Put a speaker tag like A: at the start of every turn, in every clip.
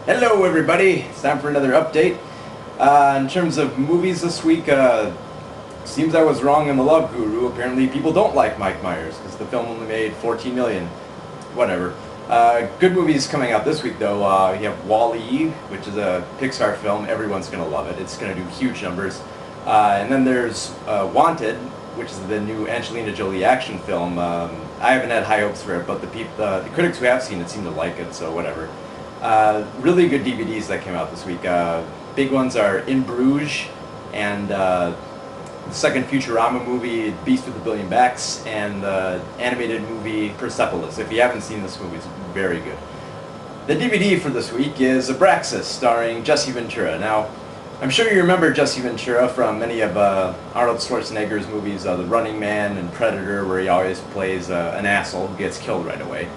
A: Hello everybody, it's time for another update. In terms of movies this week, seems I was wrong in The Love Guru. Apparently people don't like Mike Myers because the film only made 14 million. Whatever. Good movies coming out this week though. You have Wall-E, which is a Pixar film. Everyone's going to love it. It's going to do huge numbers. And then there's Wanted, which is the new Angelina Jolie action film. I haven't had high hopes for it, but the critics who have seen it seem to like it, so whatever. Really good DVDs that came out this week. Big ones are In Bruges and the second Futurama movie, Beast with a Billion Backs, and the animated movie Persepolis. If you haven't seen this movie, it's very good. The DVD for this week is ABRAXAS, starring Jesse Ventura. Now, I'm sure you remember Jesse Ventura from many of Arnold Schwarzenegger's movies, The Running Man and Predator, where he always plays an asshole who gets killed right away.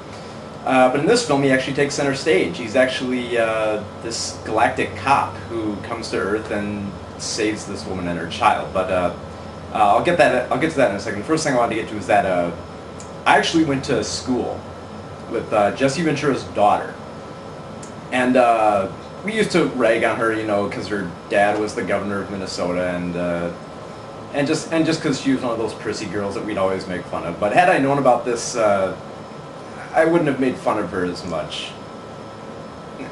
A: But in this film, he actually takes center stage. He's actually this galactic cop who comes to Earth and saves this woman and her child. But I'll get to that in a second. The first thing I wanted to get to is that I actually went to school with Jesse Ventura's daughter, and we used to rag on her, you know, because her dad was the governor of Minnesota, and just because she was one of those prissy girls that we'd always make fun of. But had I known about this, I wouldn't have made fun of her as much.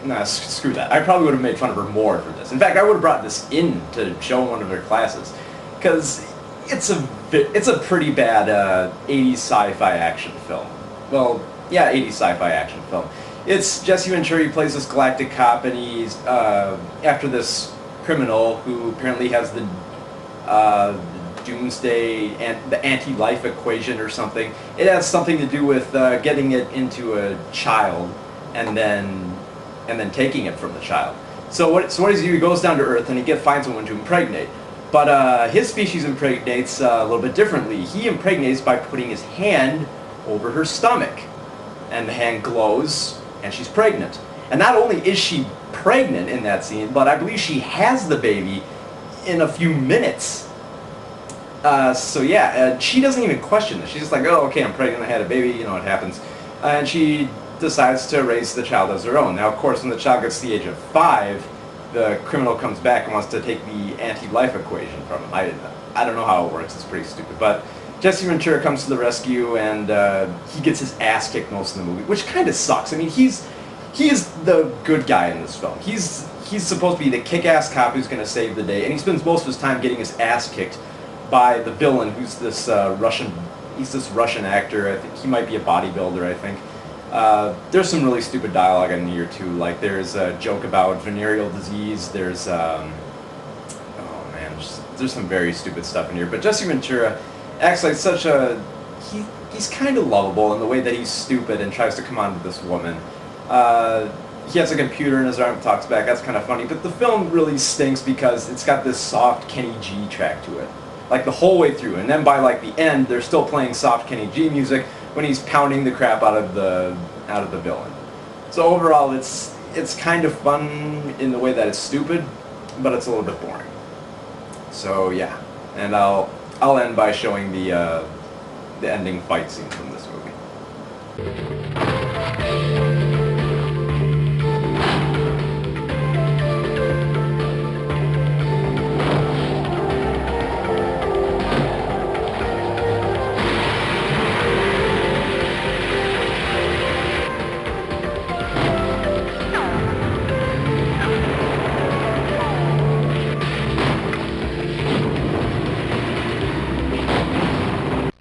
A: Nah, screw that. I probably would have made fun of her more for this. In fact, I would have brought this in to show in one of her classes, because it's a pretty bad 80s sci-fi action film. Well, yeah, 80s sci-fi action film. It's Jesse Ventura. He plays this galactic cop, and he's after this criminal who apparently has the doomsday and the anti-life equation or something. It has something to do with getting it into a child and then taking it from the child. So what does he do? He goes down to Earth and he finds a woman to impregnate. But his species impregnates a little bit differently. He impregnates by putting his hand over her stomach, and the hand glows, and she's pregnant. And not only is she pregnant in that scene, but I believe she has the baby in a few minutes. So yeah, she doesn't even question this. She's just like, oh, okay, I'm pregnant, I had a baby, you know, it happens. And she decides to raise the child as her own. Now, of course, when the child gets to the age of 5, the criminal comes back and wants to take the anti-life equation from him. I don't know how it works, it's pretty stupid. But Jesse Ventura comes to the rescue, and he gets his ass kicked most of the movie, which kind of sucks. I mean, he is the good guy in this film. He's supposed to be the kick-ass cop who's going to save the day, and he spends most of his time getting his ass kicked by the villain, who's this Russian actor. I think he might be a bodybuilder, I think. There's some really stupid dialogue in here too, like there's a joke about venereal disease, there's oh man, there's some very stupid stuff in here. But Jesse Ventura acts like such a, he's kind of lovable in the way that he's stupid and tries to come on to this woman. He has a computer in his arm, talks back, that's kind of funny, but the film really stinks because it's got this soft Kenny G track to it, like the whole way through, and then by like the end they're still playing soft Kenny G music when he's pounding the crap out of the villain. So overall it's kind of fun in the way that it's stupid, but it's a little bit boring. So yeah, and I'll end by showing the ending fight scene from this movie.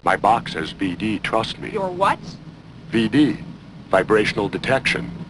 B: My box says VD, trust me.
C: Your what?
B: VD, vibrational detection.